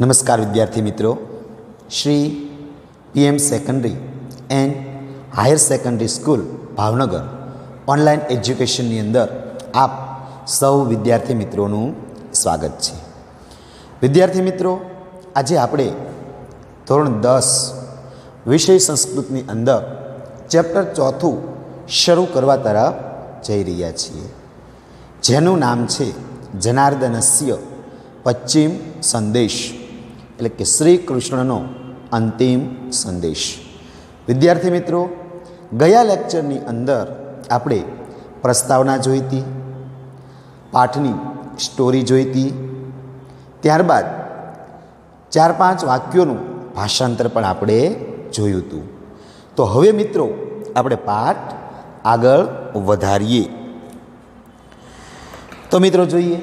નમસ્કાર વિદ્યાર્થી મિત્રો, Shri PM secondary and higher secondary school Bhavnagar online એજ્યુકેશનની અંદર આપ સૌ વિદ્યાર્થી મિત્રોનું સ્વાગત છે. વિદ્યાર્થી મિત્રો, આજે આપણે ધોરણ 10 વિષય સંસ્કૃતની અંદર ચેપ્ટર 4 શરૂ કરવા તરફ જઈ રહ્યા છીએ, જેનું નામ છે જનાર્દનસ્ય પશ્ચિમ સંદેશ, એટલે કે શ્રી કૃષ્ણનો અંતિમ સંદેશ. વિદ્યાર્થી મિત્રો, ગયા લેક્ચરની અંદર આપણે પ્રસ્તાવના જોઈ હતી, પાઠની સ્ટોરી જોઈ હતી, ત્યારબાદ 4-5 વાક્યોનું ભાષાંતર પણ આપણે જોયું હતું. તો હવે મિત્રો આપણે પાઠ આગળ વધારીએ. તો મિત્રો જોઈએ,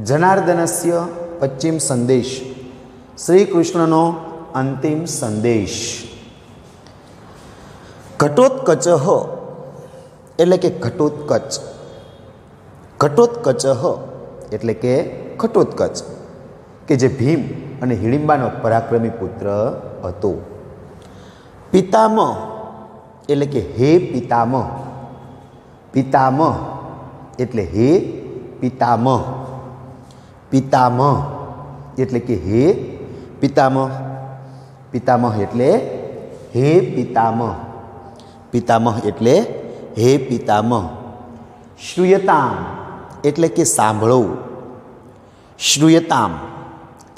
જનાર્દનસ્ય પશ્ચિમ સંદેશ, શ્રી કૃષ્ણનો અંતિમ સંદેશ. ઘટોત્કચ એટલે કે ઘટોત્કચ, ઘટોત્કચ એટલે કે ઘટોત્કચ કે જે ભીમ અને હિડિંબાનો પરાક્રમી પુત્ર હતો. પિતામહ એટલે કે હે પિતામહ, પિતામહ એટલે હે પિતામહ, પિતામહ એટલે કે હે પિતામહ, પિતામહ એટલે હે પિતામહ, પિતામહ એટલે હે પિતામહ. શ્રૂયતામ એટલે કે સાંભળો, શ્રૂયતામ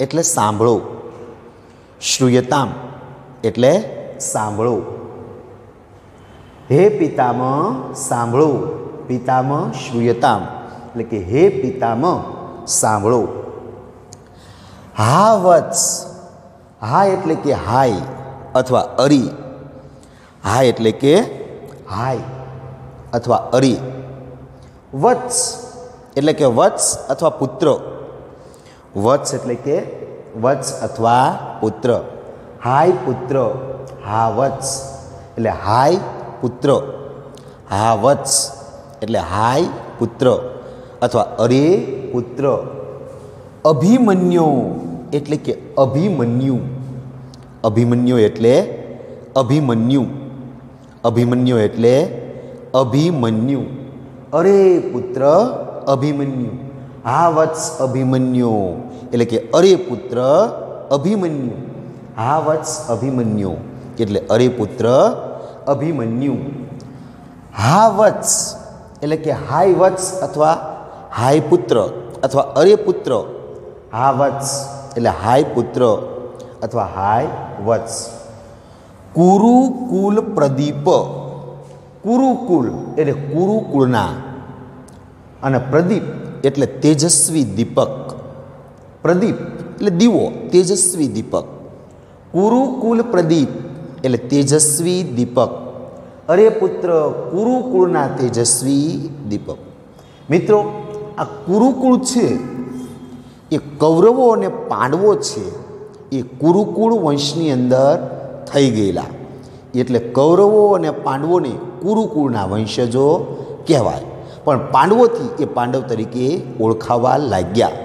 એટલે સાંભળો, શ્રૂયતામ એટલે સાંભળો. હે પિતામહ સાંભળો, પિતામહ શ્રૂયતામ એટલે કે હે પિતામહ સાંભળો. હા વત્સ, હા એટલે કે હાય અથવા અરી, હા એટલે કે હાય અથવા અરી. વત્સ એટલે કે વત્સ અથવા પુત્ર, વત્સ એટલે કે વત્સ અથવા પુત્ર. હાય પુત્ર, હા વત્સ એટલે હાય પુત્ર, હા વત્સ એટલે હાય પુત્ર અથવા અરે પુત્ર. અભિમન્યુ એટલે કે અભિમન્યુ, અભિમન્યુ એટલે અભિમન્યુ, અભિમન્યુ એટલે અભિમન્યુ. અરે પુત્ર અભિમન્યુ, હા વત્સ અભિમન્યુ એટલે કે અરે પુત્ર અભિમન્યુ, હા વત્સ અભિમન્યુ એટલે અરે પુત્ર અભિમન્યુ. હા વત્સ એટલે કે હાય વત્સ અથવા હાય પુત્ર અથવા અરે પુત્ર, હા વત્સ એટલે હાય પુત્ર અથવા હાય વત્સ. કુરુકુલ પ્રદીપ, કુરુકુલ એટલે કુરુકુળના, અને પ્રદીપ એટલે તેજસ્વી દીપક, પ્રદીપ એટલે દીવો, તેજસ્વી દીપક. કુરુકુલ પ્રદીપ એટલે તેજસ્વી દીપક. અરે પુત્ર કુરુકુળના તેજસ્વી દીપક. મિત્રો, આ કુરુકુળ છે એ કૌરવો અને પાંડવો છે, એ કુરુકુળ વંશની અંદર થઈ ગયેલા, એટલે કૌરવો અને પાંડવોને કુરુકુળના વંશજો કહેવાય, પણ પાંડવોથી એ પાંડવ તરીકે ઓળખાવા લાગ્યા.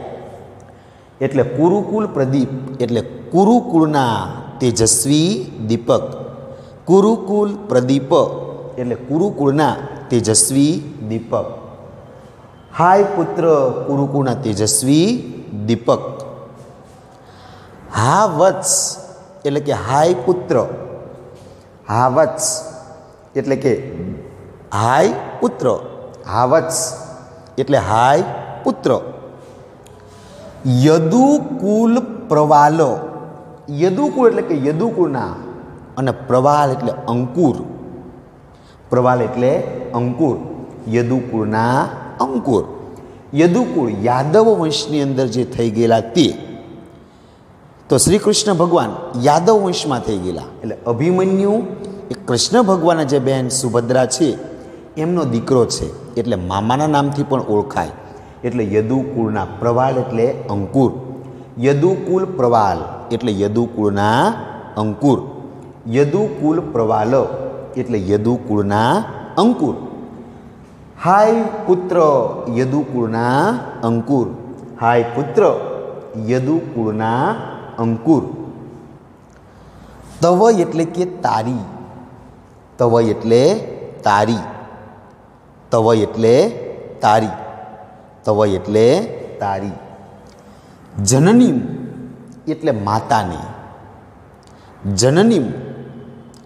એટલે કુરુકુલ પ્રદીપ એટલે કુરુકુળના તેજસ્વી દીપક. કુરુકુલ પ્રદીપ એટલે કુરુકુળના તેજસ્વી દીપક. હાય પુત્ર કુરુકુળના તેજસ્વી દીપક. હા વત્સ એટલે કે હાય પુત્ર, હા વત્સ એટલે કે હાય પુત્ર, હા વત્સ એટલે હાય પુત્ર. યદુકુલ પ્રવાલ, યદુકુળ એટલે કે યદુકુળના, અને પ્રવાલ એટલે અંકુર, પ્રવાલ એટલે અંકુર, યદુકુળના અંકુર. યદુકુળ યાદવ વંશની અંદર જે થઈ ગયેલા તે, તો શ્રી કૃષ્ણ ભગવાન યાદવ વંશમાં થઈ ગયેલા, એટલે અભિમન્યુ એ કૃષ્ણ ભગવાનના જે બહેન સુભદ્રા છે એમનો દીકરો છે, એટલે મામાના નામથી પણ ઓળખાય. એટલે યદુકુળના, પ્રવાલ એટલે અંકુર, યદુકુલ પ્રવાલ એટલે યદુકુળના અંકુર, યદુકુલ પ્રવાલ એટલે યદુકુળના અંકુર. હાય પુત્ર યદુકુળના અંકુર, હાય પુત્ર યદુકુળના અંકુર. તવ એટલે કે તારી. તવ એટલે તારી. તવ એટલે તારી. તવ એટલે તારી. જનનીમ એટલે માતાને. જનનીમ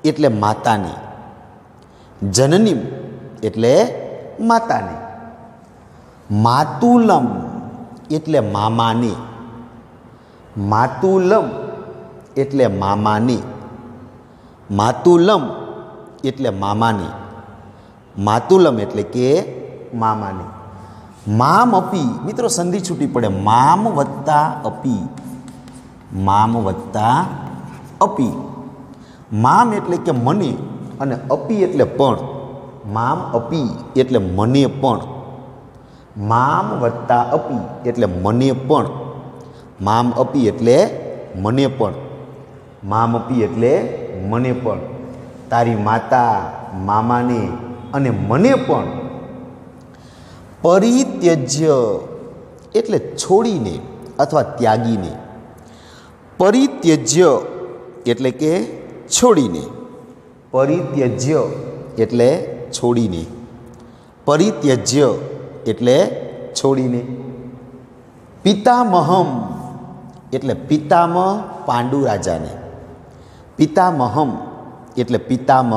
એટલે માતાને. જનનીમ એટલે માતાને. માતુલમ એટલે મામાને. માતુલમ એટલે મામાને. માતુલમ એટલે મામાને. માતુલમ એટલે કે મામાને. મામ અપી, મિત્રો સંધિ છૂટી પડે. મામ વત્તા અપી. મામ વત્તા અપી. મામ એટલે કે મને અને અપી એટલે પણ. મામ અપી એટલે મને પણ. મામ વત્તા અપી એટલે મને પણ. મામ અપી એટલે મને પણ. મામ અપી એટલે મને પણ. તારી માતા, મામાને અને મને પણ. પરિત્યજ્ય એટલે છોડીને અથવા ત્યાગીને. પરિત્યજ્ય એટલે કે છોડીને. પરિત્યજ્ય એટલે છોડીને. પરિત્યજ્ય એટલે છોડીને. પિતામહમ એટલે પિતામહ પાંડુ રાજાને. પિતામહમ એટલે પિતામહ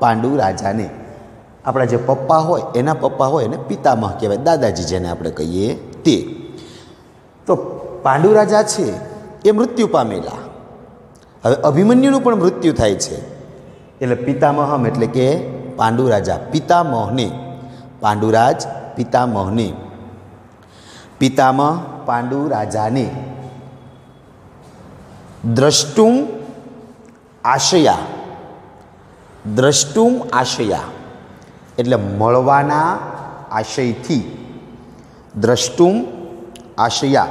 પાંડુ રાજાને. આપણા જે પપ્પા હોય એના પપ્પા હોય એને પિતામહ કહેવાય, દાદાજી જેને આપણે કહીએ તે. તો પાંડુ રાજા છે એ મૃત્યુ પામેલા. હવે અભિમન્યુનું પણ મૃત્યુ થાય છે એટલે પિતામહમ એટલે કે પાંડુ રાજા પિતામહને. પાંડુરાજ પિતામહને. પિતામહ પાંડુ રાજાને. દ્રષ્ટુમ આશયા. દ્રષ્ટુમ આશયા એટલે મળવાના આશયથી. દ્રષ્ટુમ આશયા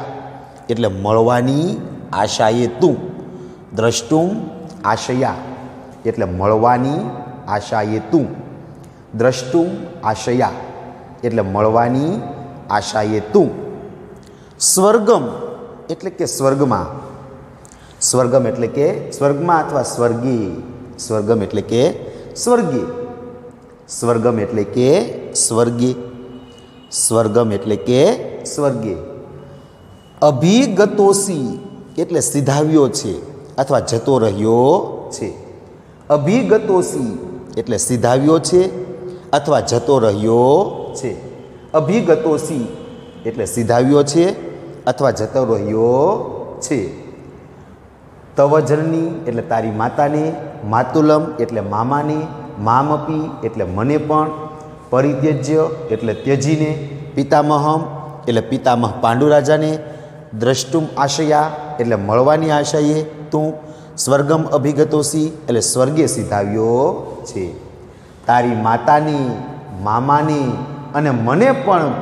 એટલે મળવાની આશાએ તું. દ્રષ્ટુમ આશયા એટલે મળવાની આશાએ તું. દ્રષ્ટુમ આશયા એટલે મળવાની આશાએ તું. સ્વર્ગમ એટલે કે સ્વર્ગમાં. સ્વર્ગમ એટલે કે સ્વર્ગમાં અથવા સ્વર્ગે. સ્વર્ગમ એટલે કે સ્વર્ગે. સ્વર્ગમ એટલે કે સ્વર્ગે. સ્વર્ગમ એટલે કે સ્વર્ગે. અભિગતોસી એટલે સીધાવ્યો છે અથવા જતો રહ્યો છે. અભિગતોસી એટલે સીધાવ્યો છે અથવા જતો રહ્યો છે. અભિગતોસી એટલે સીધાવ્યો છે અથવા જતો રહ્યો છે. તવ જનની એટલે તારી માતાને. માતુલમ એટલે મામાને. મામપી એટલે મને પણ. પરિત્યજ્ય એટલે ત્યજીને. પિતામહમ એટલે પિતામહ પાંડુ રાજાને. દ્રષ્ટુમ આશયા એટલે મળવાની આશાએ તું. સ્વર્ગમ અભિગતોસી એટલે સ્વર્ગે સીધાવ્યો છે. તારી માતાને, મામાને અને મને પણ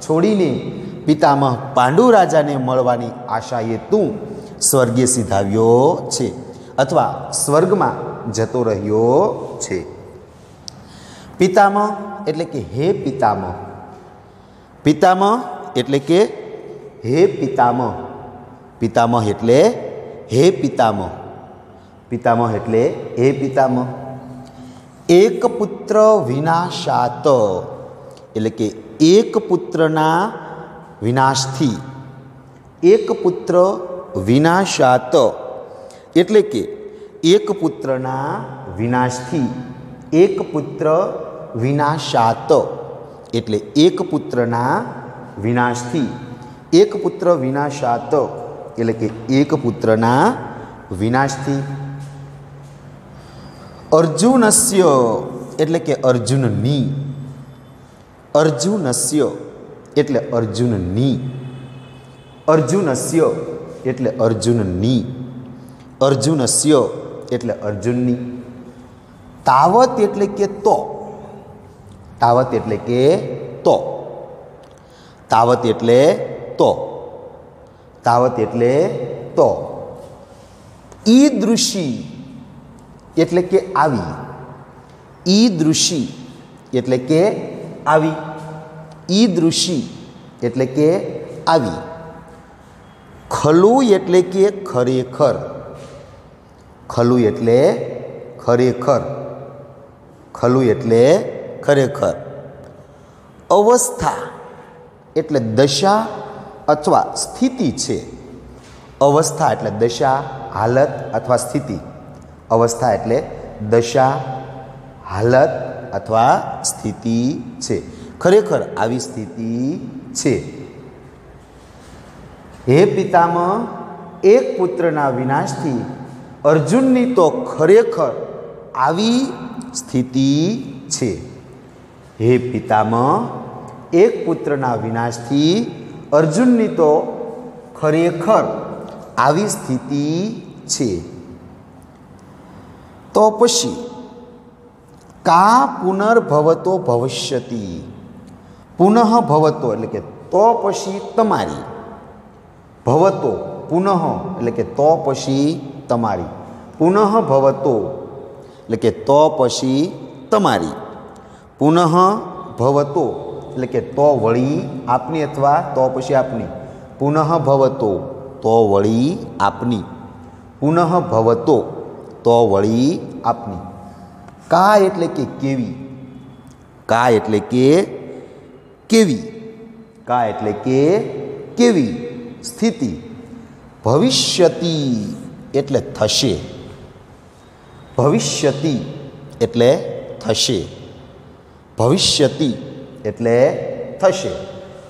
છોડીને પિતામહ પાંડુ રાજાને મળવાની આશાએ તું સ્વર્ગે સીધાવ્યો છે અથવા સ્વર્ગમાં જતો રહ્યો છે. પિતામહ એટલે કે હે પિતામહ. પિતામહ એટલે કે હે પિતામહ. પિતામહ એટલે હે પિતામહ. પિતામહ એટલે હે પિતામહ. એક પુત્ર વિનાશાત એટલે કે એક પુત્રના વિનાશથી. એક પુત્ર વિનાશાત એટલે કે એક પુત્રના વિનાશથી. એક પુત્ર વિનાશાત એટલે એક પુત્રના વિનાશથી. એક પુત્ર વિનાશાત એટલે કે એક પુત્રના વિનાશથી. અર્જુનસ્ય એટલે કે અર્જુનની. અર્જુનસ્ય એટલે અર્જુનની. અર્જુનસ્ય એટલે અર્જુનની. અર્જુનસ્ય એટલે અર્જુનની. તાવત એટલે કે તો. તાવત એટલે કે તો. તાવત એટલે તો. તાવત એટલે તો. ઈદૃશી એટલે કે આવી. ઈદૃશી એટલે કે આવી. ઈદૃશી એટલે કે આવી. ખલું એટલે કે ખરેખર. ખલું એટલે ખરેખર. ખલું એટલે ખરેખર. અવસ્થા એટલે દશા અથવા સ્થિતિ છે. અવસ્થા એટલે દશા, હાલત અથવા સ્થિતિ. અવસ્થા એટલે દશા, હાલત અથવા સ્થિતિ છે. ખરેખર આવી સ્થિતિ છે. હે પિતામહ, એક પુત્રના વિનાશથી અર્જુનની તો ખરેખર આવી સ્થિતિ છે. હે પિતામહ, એક પુત્રના વિનાશથી અર્જુનની તો ખરેખર આવી સ્થિતિ છે. તો પછી કા પુનર્ભવતો ભવિષ્યતિ. પુનઃ ભવતો એટલે કે તો પછી તમારી. ભવતો પુનઃ એટલે કે તો પછી તમારી. પુનઃ ભવતો એટલે કે તો પછી તમારી. પુનઃ ભવતો એટલે કે તો વળી આપની અથવા તો પછી આપની. પુનઃ ભવતો તો વળી આપની. પુનઃ ભવતો તો વળી આપની. કા એટલે કે કેવી. કા એટલે કે કેવી. કા એટલે કે કેવી સ્થિતિ. ભવિષ્યતિ એટલે થશે. ભવિષ્યતિ એટલે થશે. ભવિષ્યતિ એટલે થશે.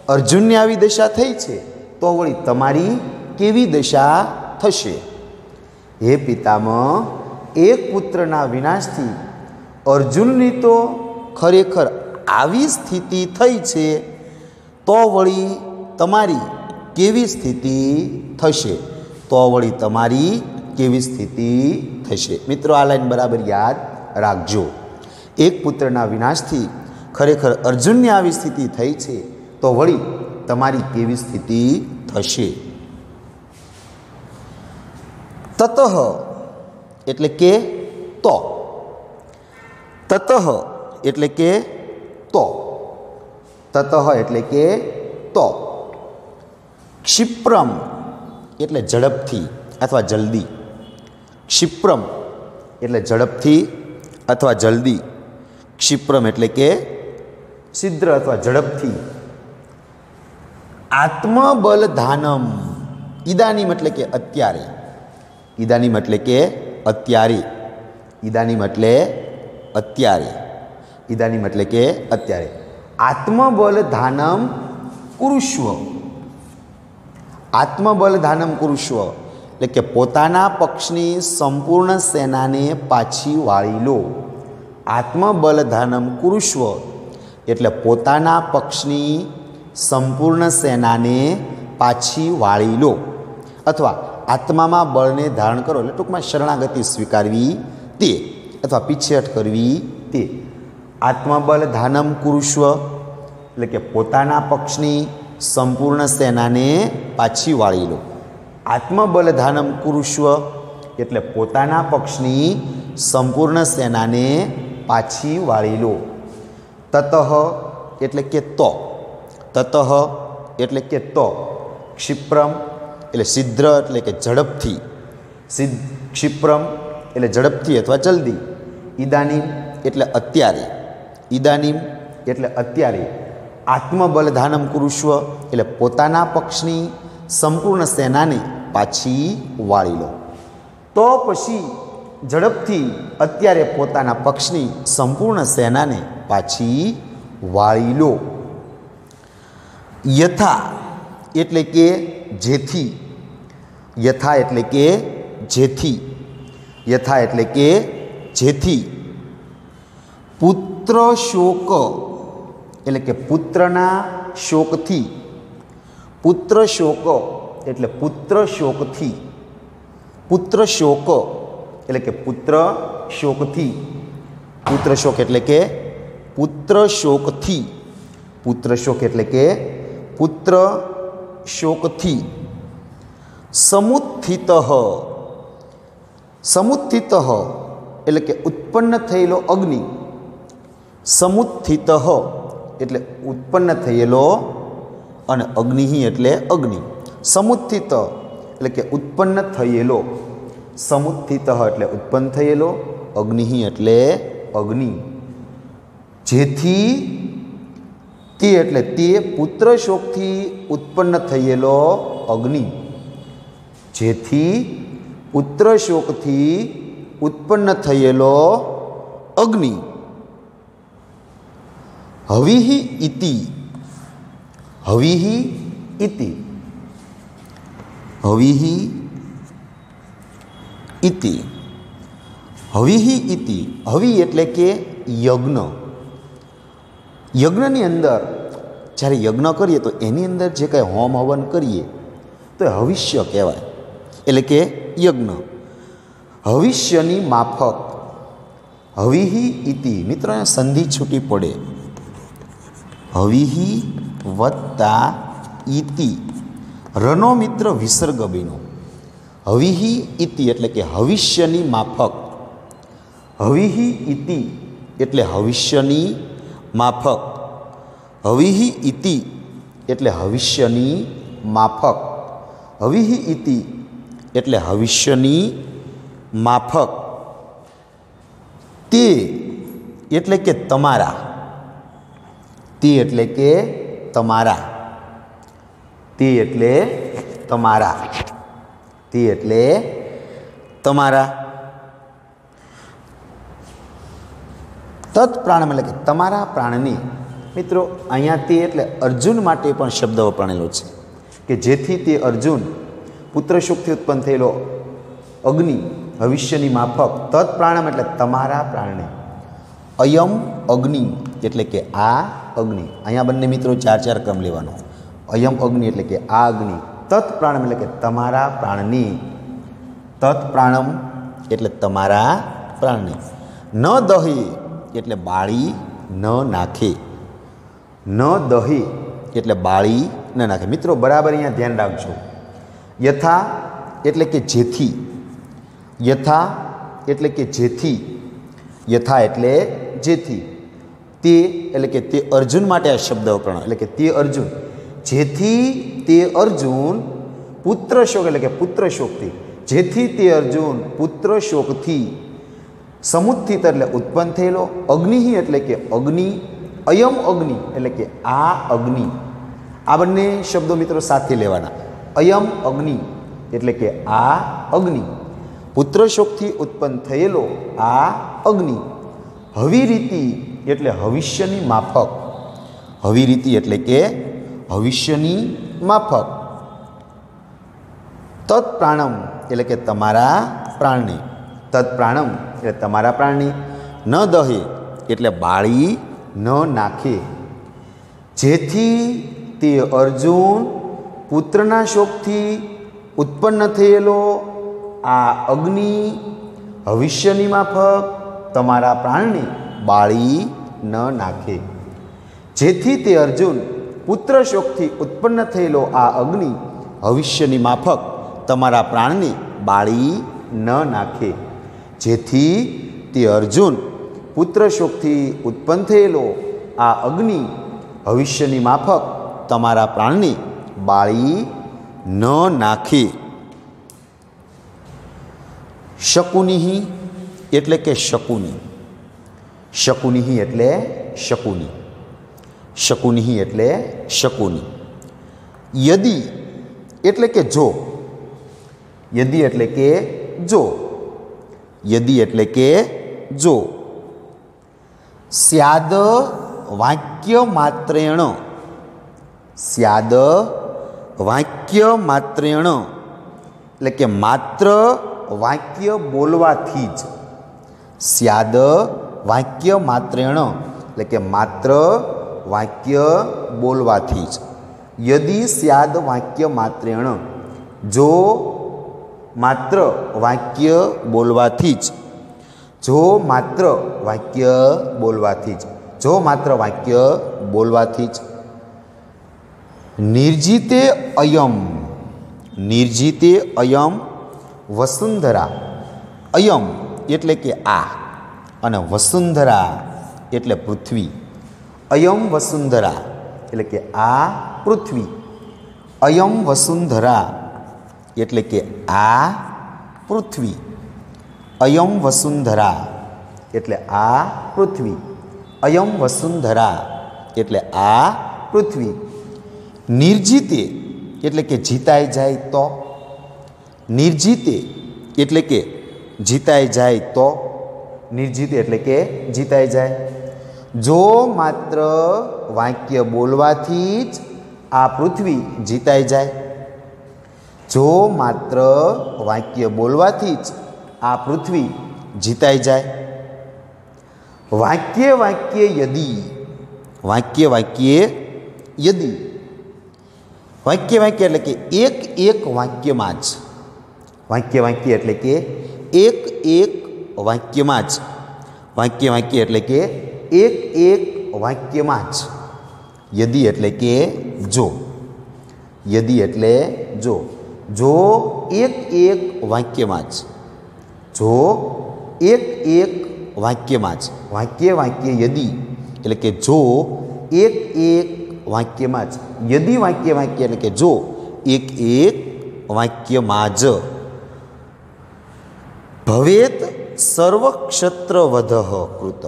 અર્જુનની આવી દશા થઈ છે તો વળી તમારી કેવી દશા થશે. હે પિતામહ, એક પુત્રના વિનાશથી અર્જુનની તો ખરેખર આવી સ્થિતિ થઈ છે તો વળી તમારી કેવી સ્થિતિ થશે. તો વળી તમારી કેવી સ્થિતિ થશે. મિત્રો આ લાઈન બરાબર યાદ રાખજો. એક પુત્રના વિનાશથી ખરેખર અર્જુનની આવી સ્થિતિ થઈ છે તો વળી તમારી કેવી સ્થિતિ થશે. તતઃ એટલે કે તો. તતઃ એટલે કે તો. તતઃ એટલે કે તો. ક્ષિપ્રમ એટલે ઝડપથી અથવા જલ્દી. ક્ષિપ્રમ એટલે ઝડપથી અથવા જલ્દી. ક્ષિપ્રમ એટલે કે શીઘ્ર અથવા ઝડપથી. આત્મબલધાનમ. ઇદાનીમ એટલે કે અત્યારે. ઇદાનીમ એટલે કે અત્યારે. ઇદાનીમ એટલે અત્યારે. ઇદાનીમ એટલે કે અત્યારે. આત્મબલધાનમ કુરુષ્વ. આત્મબલધાનમ કુરુષ્વ એટલે કે પોતાના પક્ષની સંપૂર્ણ સેનાને પાછી વાળી લો. આત્મબલધાનમ કુરુષ્વ એટલે પોતાના પક્ષની સંપૂર્ણ સેનાને પાછી વાળી લો. અથવા આત્મામાં બળને ધારણ કરો એટલે ટૂંકમાં શરણાગતિ સ્વીકારવી તે અથવા પીછેહટ કરવી તે. આત્મબલધાનમ કુરુષ્વ એટલે કે પોતાના પક્ષની સંપૂર્ણ સેનાને પાછી વાળી લો. આત્મબલધાનમ કુરુષ્વ એટલે પોતાના પક્ષની સંપૂર્ણ સેનાને પાછી વાળી લો. તતઃ એટલે કે તો. તતઃ એટલે કે તો. ક્ષિપ્રમ એટલે શીઘ્ર એટલે કે ઝડપથી. ક્ષિપ્રમ એટલે ઝડપથી અથવા જલ્દી. ઇદાનીમ એટલે અત્યારે. ઇદાનીમ એટલે અત્યારે. આત્મબલધાનમ કુરુષ્વ એટલે પોતાના પક્ષની સંપૂર્ણ સેનાને પાછી વાળી લો. તો પછી ઝડપથી અત્યારે પોતાના પક્ષની સંપૂર્ણ સેનાને પાછી વાળી લો. યથા એટલે કે જેથી. યથા એટલે કે જેથી. યથા એટલે કે જેથી. પુત્ર શોક એટલે કે પુત્રના શોકથી. પુત્ર શોક એટલે પુત્ર શોકથી. પુત્ર શોક એટલે કે પુત્ર શોકથી. પુત્ર શોક એટલે કે પુત્ર શોકથી. પુત્ર શોક એટલે કે પુત્ર શોકથી. સમુત્થિત. સમુત્થિત એટલે કે ઉત્પન્ન થયેલો અગ્નિ. સમુત્થિત એટલે ઉત્પન્ન થયેલો અને અગ્નિ એટલે અગ્નિ. સમુત્થિત એટલે કે ઉત્પન્ન થયેલો, સમુત્થિત એટલે ઉત્પન્ન થયેલો, અગ્નિ એટલે અગ્નિ, જેથી તે એટલે તે પુત્ર શોકથી ઉત્પન્ન થયેલો અગ્નિ, જેથી પુત્ર શોકથી ઉત્પન્ન થયેલો અગ્નિ. હવિહિ ઇતિ, હવિહિ ઇતિ, હવિહિ ઇતિ, હવિહિ ઇતિ. હવિ એટલે કે યજ્ઞ. યજ્ઞની અંદર જ્યારે યજ્ઞ કરીએ તો એની અંદર જે કંઈ હોમ હવન કરીએ તો એ હવિષ્ય કહેવાય, એટલે કે યજ્ઞ. હવિષ્યની માફક. હવિહિ ઇતિ. મિત્રો સંધિ છૂટી પડે. હવિહિ વત્તા ઇતિ, રનો મિત્ર વિસર્ગ બન્યો. હવિહિ ઇતિ એટલે કે હવિષ્યની માફક. હવિહિ ઇતિ એટલે હવિષ્યની માફક. હવિહિ ઇતિ એટલે હવિષ્યની માફક. હવિહિ ઇતિ એટલે હવિષ્યની માફક. તે એટલે કે તમારા. તે એટલે કે તમારા. તે એટલે તમારા. તે એટલે તમારા. તત્પ્રાણમ એટલે કે તમારા પ્રાણની. મિત્રો અહીંયા તે એટલે અર્જુન માટે પણ શબ્દ વપરાયેલો છે કે જેથી તે અર્જુન પુત્ર શોકથી ઉત્પન્ન થયેલો અગ્નિ, ભવિષ્યની માફક. તત્પ્રાણમ એટલે તમારા પ્રાણને. અયમ અગ્નિ એટલે કે આ અગ્નિ. અહીંયા બંને મિત્રો 4 ક્રમ લેવાનો. અયમ અગ્નિ એટલે કે આ અગ્નિ. તત્પ્રાણમ એટલે કે તમારા પ્રાણની. તત્પ્રાણમ એટલે તમારા પ્રાણની. ન દહે એટલે બાળી ન નાખે. ન દહે એટલે બાળી ન નાખે. મિત્રો બરાબર અહીંયા ધ્યાન રાખજો. યથા એટલે કે જેથી. યથા એટલે કે જેથી. યથા એટલે જેથી. તે એટલે કે તે અર્જુન માટે આ શબ્દ વપરાયો, એટલે કે તે અર્જુન, જેથી તે અર્જુન પુત્ર શોક એટલે કે પુત્ર શોકથી, જેથી તે અર્જુન પુત્ર શોકથી સમુત્થિત એટલે ઉત્પન્ન થયેલો, અગ્નિ એટલે કે અગ્નિ, અયમ અગ્નિ એટલે કે આ અગ્નિ. આ બંને શબ્દો મિત્રો સાથે લેવાના. અયમ અગ્નિ એટલે કે આ અગ્નિ, પુત્ર શોકથી ઉત્પન્ન થયેલો આ અગ્નિ. હવિરીતિ એટલે હવિષ્યની માફક. હવિરીતિ એટલે કે હવિષ્યની માફક. તત્પ્રાણમ એટલે કે તમારા પ્રાણની. તત્પ્રાણમ એટલે તમારા પ્રાણની. ન દહે એટલે બાળી ન નાખે. જેથી તે અર્જુન પુત્રના શોકથી ઉત્પન્ન થયેલો આ અગ્નિ ભવિષ્યની માફક તમારા પ્રાણને બાળી ન નાખે. જેથી તે અર્જુન પુત્ર શોકથી ઉત્પન્ન થયેલો આ અગ્નિ ભવિષ્યની માફક તમારા પ્રાણને બાળી ન નાખે. જેથી તે અર્જુન પુત્ર શોકથી ઉત્પન્ન થયેલો આ અગ્નિ ભવિષ્યની માફક તમારા પ્રાણને બાળી ન નાખે. શકુનિ એટલે કે શકુની. શકુનિ એટલે શકુની. શકુનિ એટલે શકુની. યદિ એટલે કે જો. યદિ એટલે કે જો. યદિ એટલે કે જો. સ્યાદ વાક્ય માત્રેણ. સ્યાદ વાક્ય માત્રેણ એટલે કે માત્ર વાક્ય બોલવાથી જ. સ્યાદ વાક્ય માત્રેણ એટલે કે માત્ર વાક્ય બોલવાથી જ. યદિ સ્યાદ વાક્ય માત્રેણ, જો માત્ર વાક્ય બોલવાથી જ. જો માત્ર વાક્ય બોલવાથી જ. જો માત્ર વાક્ય બોલવાથી જ. નિર્જિતે અયમ. નિર્જિતે અયમ વસુંધરા. અયમ એટલે કે આ, અને વસુંધરા એટલે પૃથ્વી. અયમ વસુંધરા એટલે કે આ પૃથ્વી. અયમ વસુંધરા એટલે કે આ પૃથ્વી, અયમ વસુંધરા એટલે આ પૃથ્વી, અયમ વસુંધરા એટલે આ પૃથ્વી. નિર્જીતે એટલે કે જીતાઈ જાય તો, નિર્જીતે એટલે કે જીતાઈ જાય તો, નિર્જીતે એટલે કે જીતાઈ જાય. જો માત્ર વાક્ય બોલવાથી જ આ પૃથ્વી જીતાઈ જાય, જો માત્ર વાક્ય બોલવાથી જ આ પૃથ્વી જીતાઈ જાય. વાક્ય વાક્ય યદી, વાક્ય વાક્ય યદી, વાક્ય વાક્ય એટલે કે એક એક વાક્યમાં જ, વાક્ય વાક્ય એટલે કે એક એક વાક્યમાં જ, વાક્ય વાક્ય એટલે કે એક એક વાક્યમાં જ. યદી એટલે કે જો, યદી એટલે જો, જો એક એક વાક્યમાં જ, જો એક એક વાક્યમાં જ, વાક્ય વાક્ય યદી એટલે કે જો એક એક વાક્યમાં જ, યદી વાક્ય વાક્ય એટલે કે જો એક એક વાક્યમાં જ. ભવેત સર્વક્ષત્રવધઃ કૃત,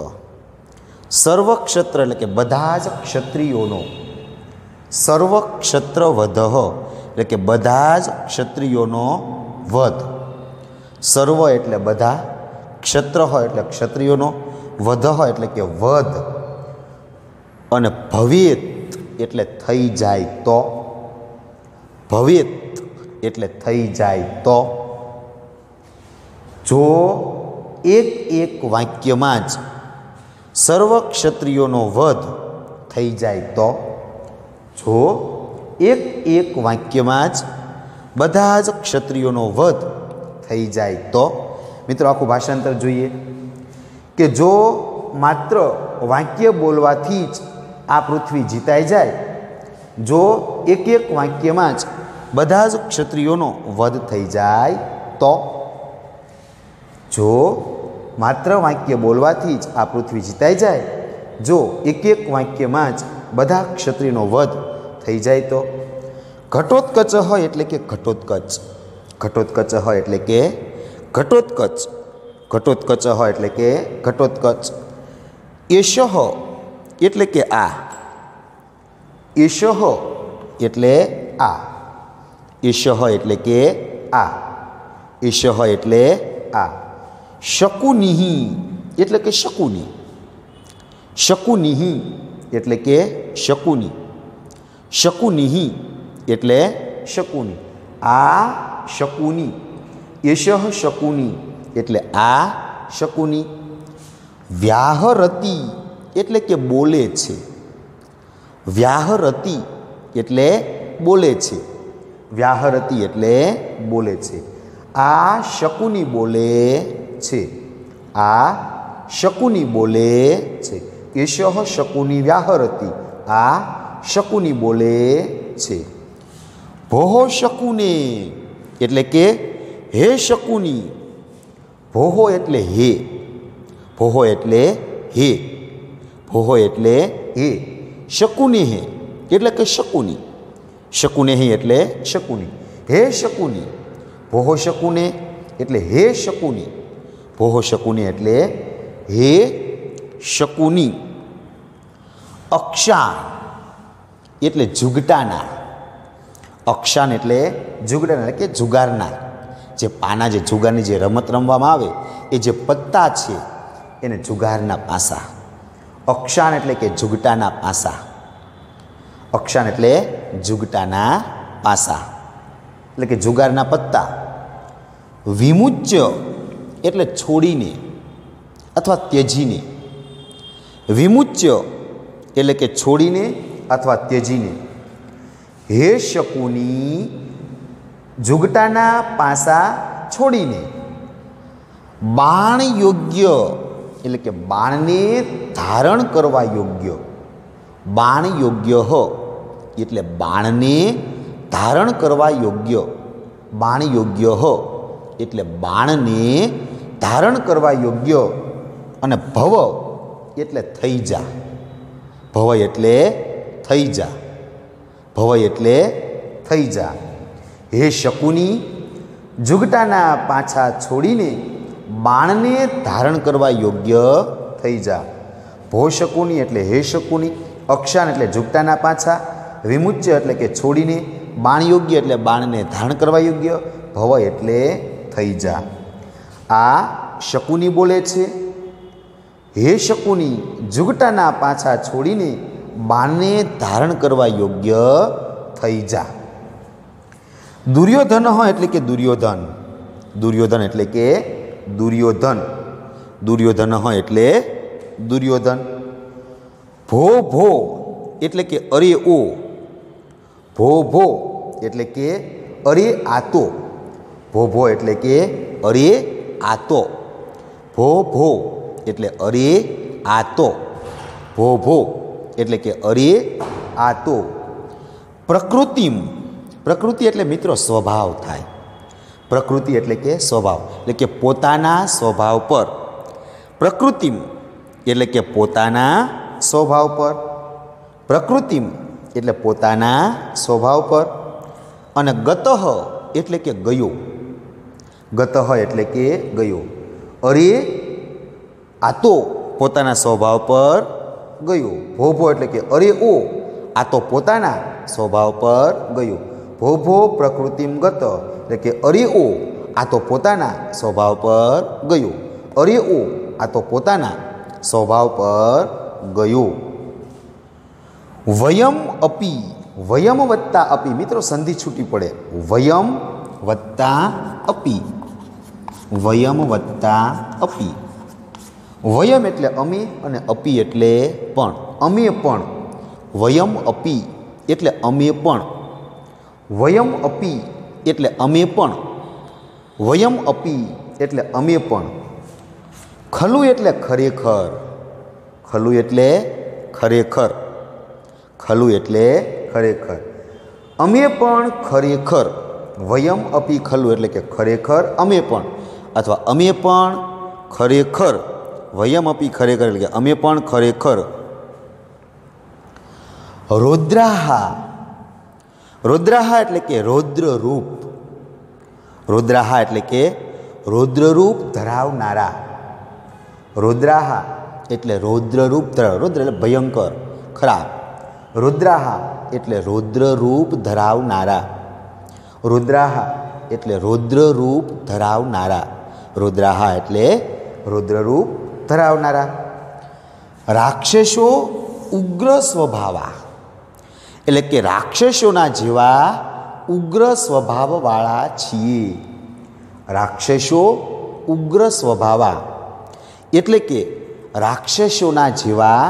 સર્વક્ષત્ર એટલે કે બધા જ ક્ષત્રિયોનો, સર્વક્ષત્રવધઃ એટલે કે બધા જ ક્ષત્રિયોનો વધ. સર્વ એટલે બધા, ક્ષત્ર હોય એટલે ક્ષત્રિયોનો, વધ હોય એટલે કે વધ, અને ભવેત એટલે થઈ જાય તો, ભવેત એટલે થઈ જાય તો. જો એક એક વાક્યમાં જ સર્વ ક્ષત્રિયોનો વધ થઈ જાય તો, જો એક એક વાક્યમાં જ બધા જ ક્ષત્રિયોનો વધ થઈ જાય તો. મિત્રો આખું ભાષાંતર જોઈએ કે જો માત્ર વાક્ય બોલવાથી જ આ પૃથ્વી જીતાઈ જાય, જો એક એક વાક્યમાં જ બધા જ ક્ષત્રિયોનો વધ થઈ જાય તો, જો માત્ર વાક્ય બોલવાથી જ આ પૃથ્વી જીતાઈ જાય, જો એક એક વાક્યમાં જ બધા ક્ષત્રિયનો વધ થઈ જાય તો. ઘટોત્કચ હોય એટલે કે ઘટોત્કચ, ઘટોત્કચ હોય એટલે કે ઘટોત્કચ, ઘટોત્કચ હોય એટલે કે ઘટોત્કચ. એષઃ એટલે કે આ, એષઃ એટલે આ, એષઃ એટલે કે આ, એષઃ એટલે આ. શકુનિહિ એટલે કે શકુની, શકુનિહિ એટલે કે શકુની, શકુનિહિ એટલે શકુની. આ શકુની, એષઃ શકુની એટલે આ શકુની. વ્યાહરતી એટલે કે બોલે છે, વ્યાહરતી એટલે બોલે છે, વ્યાહરતી એટલે બોલે છે. આ શકુની બોલે છે, આ શકુની બોલે છે. એષઃ શકુની વ્યાહરતી, આ શકુની બોલે છે. ભોઃ શકુને એટલે કે હે શકુની, ભોઃ એટલે હે, ભોઃ એટલે હે, ભોઃ એટલે હે. શકુને હે એટલે કે શકુની, શકુને હે એટલે શકુની. હે શકુની, ભોઃ શકુને એટલે હે શકુની, ભોઃ શકુને એટલે હે શકુની. અક્ષાન એટલે જુગટાના, અક્ષાન એટલે જુગટાના એટલે કે જુગારના, જે પાના, જે જુગારની જે રમત રમવામાં આવે એ જે પત્તા છે એને જુગારના પાસા. અક્ષાન એટલે કે જુગટાના પાસા, અક્ષાન એટલે જુગટાના પાસા એટલે કે જુગારના પત્તા. વિમુચ્ય એટલે છોડીને અથવા ત્યજીને, વિમુચ્ય એટલે કે છોડીને અથવા ત્યજીને. હે શકુની જુગટાના પાસા છોડીને. બાણ યોગ્ય એટલે કે બાણને ધારણ કરવા યોગ્ય, બાણ યોગ્ય હ એટલે બાણને ધારણ કરવા યોગ્ય, બાણ યોગ્ય હ એટલે બાણને ધારણ કરવા યોગ્ય. અને ભવ એટલે થઈ જા, ભવ એટલે થઈ જા, ભવ એટલે થઈ જા. હે શકુની ઝૂંઘટાના પાછા છોડીને બાણને ધારણ કરવા યોગ્ય થઈ જા. ભો શકુની એટલે હે શકુની, અક્ષાન એટલે ઝૂંઘટાના પાછા, વિમુચ્ય એટલે કે છોડીને, બાણ યોગ્ય એટલે બાણને ધારણ કરવા યોગ્ય, ભવ એટલે થઈ જા. આ શકુની બોલે છે. હે શકુની ઝૂંઘટાના પાછા છોડીને બાણને ધારણ કરવા યોગ્ય થઈ જા. દુર્યોધન એટલે કે દુર્યોધન, દુર્યોધન એટલે કે દુર્યોધન, દુર્યોધન એટલે દુર્યોધન. ભો ભો એટલે કે અરે ઓ, ભો ભો એટલે કે અરે આતો, ભો ભો એટલે કે અરે આતો, ભો ભો એટલે અરે આતો, ભો ભો એટલે કે અરે આતો. પ્રકૃતિમ, પ્રકૃતિ એટલે મિત્રો સ્વભાવ થાય. પ્રકૃતિ એટલે કે સ્વભાવ, એટલે કે પોતાના સ્વભાવ પર. પ્રકૃતિમ એટલે કે પોતાના સ્વભાવ પર, પ્રકૃતિમ એટલે પોતાના સ્વભાવ પર. અને ગતઃ એટલે કે ગયો, ગતઃ એટલે કે ગયો. અરે આ તો પોતાના સ્વભાવ પર ગયો. ભો ભો એટલે કે અરે ઓ આ તો પોતાના સ્વભાવ પર ગયો. ભો ભો પ્રકૃતિમ ગત એટલે કે અરે ઓ આ તો પોતાના સ્વભાવ પર ગયો. અરે ઓ આ તો પોતાના સ્વભાવ પર ગયો. વયમ અપી, વયમ વત્તા અપી, મિત્રો સંધિ છૂટી પડે. વયમ વત્તા અપી, વયમ વત્તા અપી. વયમ એટલે અમે અને અપી એટલે પણ, અમે પણ. વયમ અપી એટલે અમે પણ, વયમ અપી એટલે અમે પણ, વયમ અપી એટલે અમે પણ. ખલુ એટલે ખરેખર, ખલુ એટલે ખરેખર, ખલુ એટલે ખરેખર. અમે પણ ખરેખર. વયમ અપી ખલુ એટલે કે ખરેખર અમે પણ, અથવા અમે પણ ખરેખર. વયમ અપી ખરેખર એટલે કે અમે પણ ખરેખર. રૌદ્રાહા, રૌદ્રાહા એટલે કે રૌદ્ર રૂપ, રૌદ્રાહા એટલે કે રૌદ્ર રૂપ ધરાવનારા. રૌદ્રાહા એટલે રૌદ્ર રૂપ ધરાવ, રૌદ્ર એટલે ભયંકર, ખરાબ. રૌદ્રાહા એટલે રૌદ્ર રૂપ ધરાવનારા, રૌદ્રાહા એટલે રૌદ્ર રૂપ ધરાવનારા, રૌદ્રાહા એટલે રૌદ્ર રૂપ ધરાવનારા. રાક્ષસો ઉગ્ર સ્વભાવા એટલે કે રાક્ષસોના જેવા ઉગ્ર સ્વભાવવાળા છીએ. રાક્ષસો ઉગ્ર સ્વભાવા એટલે કે રાક્ષસોના જેવા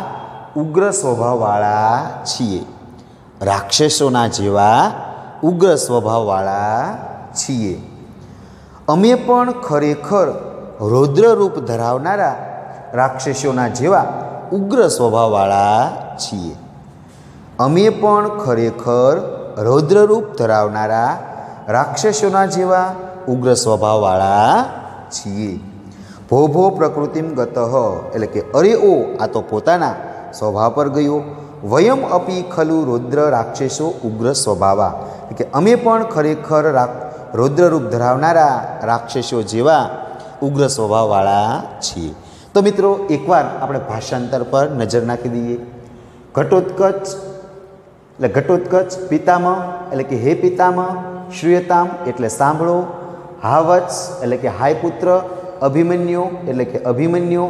ઉગ્ર સ્વભાવવાળા છીએ. રાક્ષસોના જેવા ઉગ્ર સ્વભાવવાળા છીએ. અમે પણ ખરેખર રૌદ્ર રૂપ ધરાવનારા રાક્ષસોના જેવા ઉગ્ર સ્વભાવવાળા છીએ. અમે પણ ખરેખર રૌદ્ર રૂપ ધરાવનારા રાક્ષસોના જેવા ઉગ્ર સ્વભાવવાળા છીએ. ભો ભો પ્રકૃતિમ ગતઃ એટલે કે અરે ઓ આ તો પોતાના સ્વભાવ પર ગયો. વયમ અપી ખલુ રૌદ્ર રાક્ષસો ઉગ્ર સ્વભાવા એટલે કે અમે પણ ખરેખર રૌદ્ર રૂપ ધરાવનારા રાક્ષસો જેવા ઉગ્ર સ્વભાવવાળા છીએ. તો મિત્રો એકવાર આપણે ભાષાંતર પર નજર નાખી દઈએ. ઘટોત્કચ એટલે ઘટોત્કચ, પિતામહ એટલે કે હે પિતામહ, શ્રૂયતામ એટલે સાંભળો, હાવત્સ એટલે કે હાય પુત્ર, અભિમન્યુ એટલે કે અભિમન્યુ,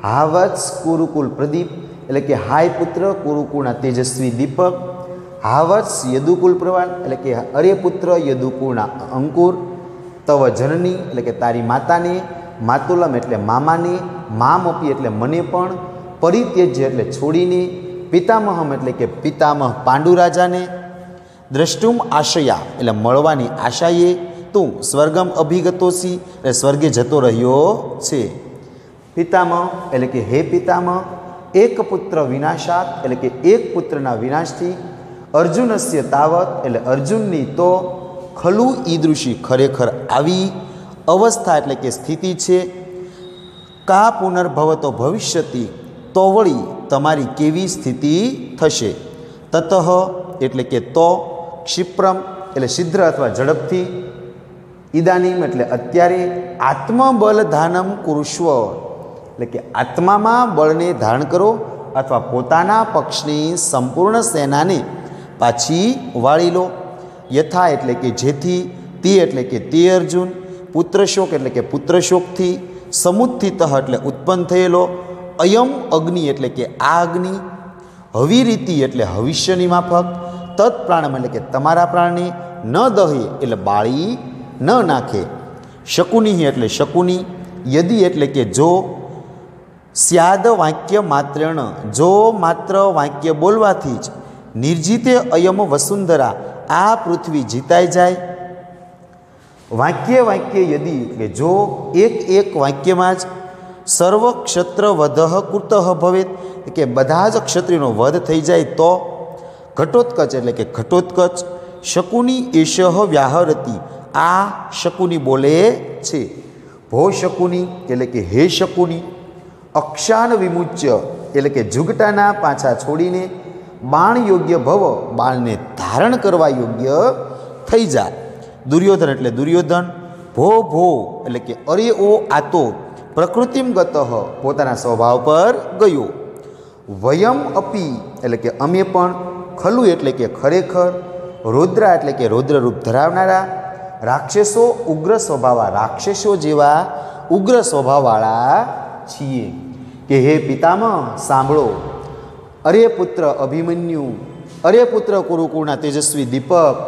હાવત્સ કુરુકુલ પ્રદીપ એટલે કે હાય પુત્ર કુરુકુળના તેજસ્વી દીપક, હાવત્સ યદુકુલ પ્રવાલ એટલે કે અરે પુત્ર યદુકુળના અંકુર, તવ જનની એટલે કે તારી માતાને, માતુલમ એટલે મામાને, મામપી એટલે મને પણ, પરિત્યજ્ય એટલે છોડીને, પિતામહમ એટલે કે પિતામહ પાંડુ રાજાને, દ્રષ્ટુમ આશયા એટલે મળવાની આશાએ, તું સ્વર્ગમ અભિગતોસી એટલે સ્વર્ગે જતો રહ્યો છે. પિતામહ એટલે કે હે પિતામહ, એક પુત્ર વિનાશાત એટલે કે એક પુત્રના વિનાશથી, અર્જુનસ્ય તાવત એટલે અર્જુનની તો, ખલુ ઈદૃશી ખરેખર આવી, અવસ્થા એટલે કે સ્થિતિ છે, કા પુનર્ભવતો ભવિષ્યતિ તો વળી તમારી કેવી સ્થિતિ થશે, તતઃ એટલે કે તો, ક્ષિપ્રમ એટલે શીઘ્ર અથવા ઝડપથી, ઇદાનીમ એટલે અત્યારે, આત્મબલ ધાનમ કુરુષ્વ એટલે કે આત્મામાં બળને ધારણ કરો અથવા પોતાના પક્ષની સંપૂર્ણ સેનાને પાછી વાળી લો. યથા એટલે કે જેથી, તે એટલે કે તે અર્જુન, પુત્રશોક એટલે કે પુત્રશોકથી, સમુત્થિત એટલે ઉત્પન્ન થયેલો, અયમ અગ્નિ એટલે કે આ અગ્નિ, હવિરીતિ એટલે ભવિષ્યની માફક, તત્પ્રાણમ એટલે કે તમારા પ્રાણને, ન દહે એટલે બાળી ન નાખે, શકુનિ એટલે શકુની, યદિ એટલે કે જો, સ્યાદ વાક્ય માત્રેણ જો માત્ર વાક્ય બોલવાથી જ, નિર્જીતે અયમ વસુંધરા આ પૃથ્વી જીતાઈ જાય. વાક્ય વાક્ય યદિ કે જો એક એક વાક્યમાં જ સર્વ ક્ષત્ર વધ કૃત ભવેત કે બધા જ ક્ષત્રિયનો વધ થઈ જાય તો, ઘટોત્કચ એટલે કે ઘટોત્કચ, શકુની એષ વ્યાહરતી આ શકુની બોલે છે, ભો શકુની એટલે કે હે શકુની, અક્ષાન વિમુચ્ય એટલે કે જુગટાના પાછા છોડીને, બાણ યોગ્ય ભવ બાણને ધારણ કરવા યોગ્ય થઈ જાય. દુર્યોધન એટલે દુર્યોધન, ભો ભો એટલે કે અરે ઓ આ તો પ્રકૃતિમ ગત પોતાના સ્વભાવ પર ગયો, વયમ અપી એટલે કે અમે પણ, ખલુ એટલે કે ખરેખર, રૌદ્રા એટલે કે રૌદ્ર રૂપ ધરાવનારા, રાક્ષસો ઉગ્ર સ્વભાવા રાક્ષસો જેવા ઉગ્ર સ્વભાવવાળા છીએ. કે હે પિતામહ સાંભળો, અરે પુત્ર અભિમન્યુ, અરે પુત્ર કુરુકુળના તેજસ્વી દીપક,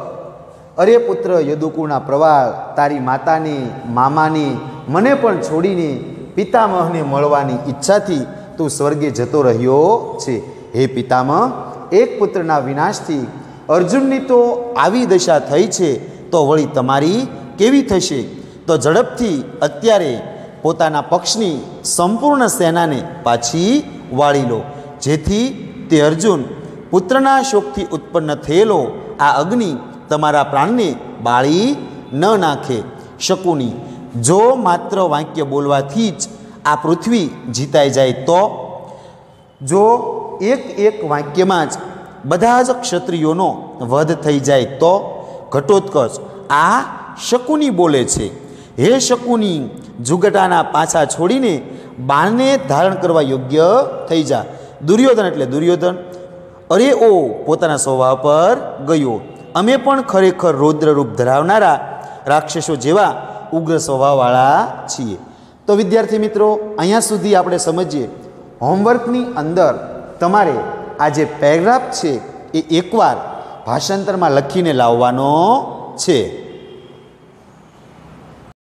અરે પુત્ર યદુકુળના પ્રવાહ, તારી માતાને મામાને મને પણ છોડીને પિતામહને મળવાની ઈચ્છાથી તું સ્વર્ગે જતો રહ્યો છે. હે પિતામહ, એક પુત્રના વિનાશથી અર્જુનની તો આવી દશા થઈ છે, તો વળી તમારી કેવી થશે? તો ઝડપથી અત્યારે પોતાના પક્ષની સંપૂર્ણ સેનાને પાછી વાળી લો, જેથી તે અર્જુન પુત્રના શોકથી ઉત્પન્ન થયેલો આ અગ્નિ તમારા પ્રાણને બાળી ન નાખે. શકુની જો માત્ર વાક્ય બોલવાથી જ આ પૃથ્વી જીતાઈ જાય તો, જો એક એક વાક્યમાં જ બધા જ ક્ષત્રિયોનો વધ થઈ જાય તો, ઘટોત્કચ આ શકુની બોલે છે, હે શકુની જુગટાના પાછા છોડીને બાણને ધારણ કરવા યોગ્ય થઈ જા. દુર્યોધન એટલે દુર્યોધન, અરે ઓ પોતાના સ્વભાવ પર ગયો, અમે પણ ખરેખર રૌદ્ર રૂપ ધરાવનારા રાક્ષસો જેવા ઉગ્ર સ્વભાવવાળા છીએ. તો વિદ્યાર્થી મિત્રો, અહીંયા સુધી આપણે સમજીએ, હોમવર્કની અંદર તમારે આ જે પેરેગ્રાફ છે એ એકવાર ભાષાંતરમાં લખીને લાવવાનો છે.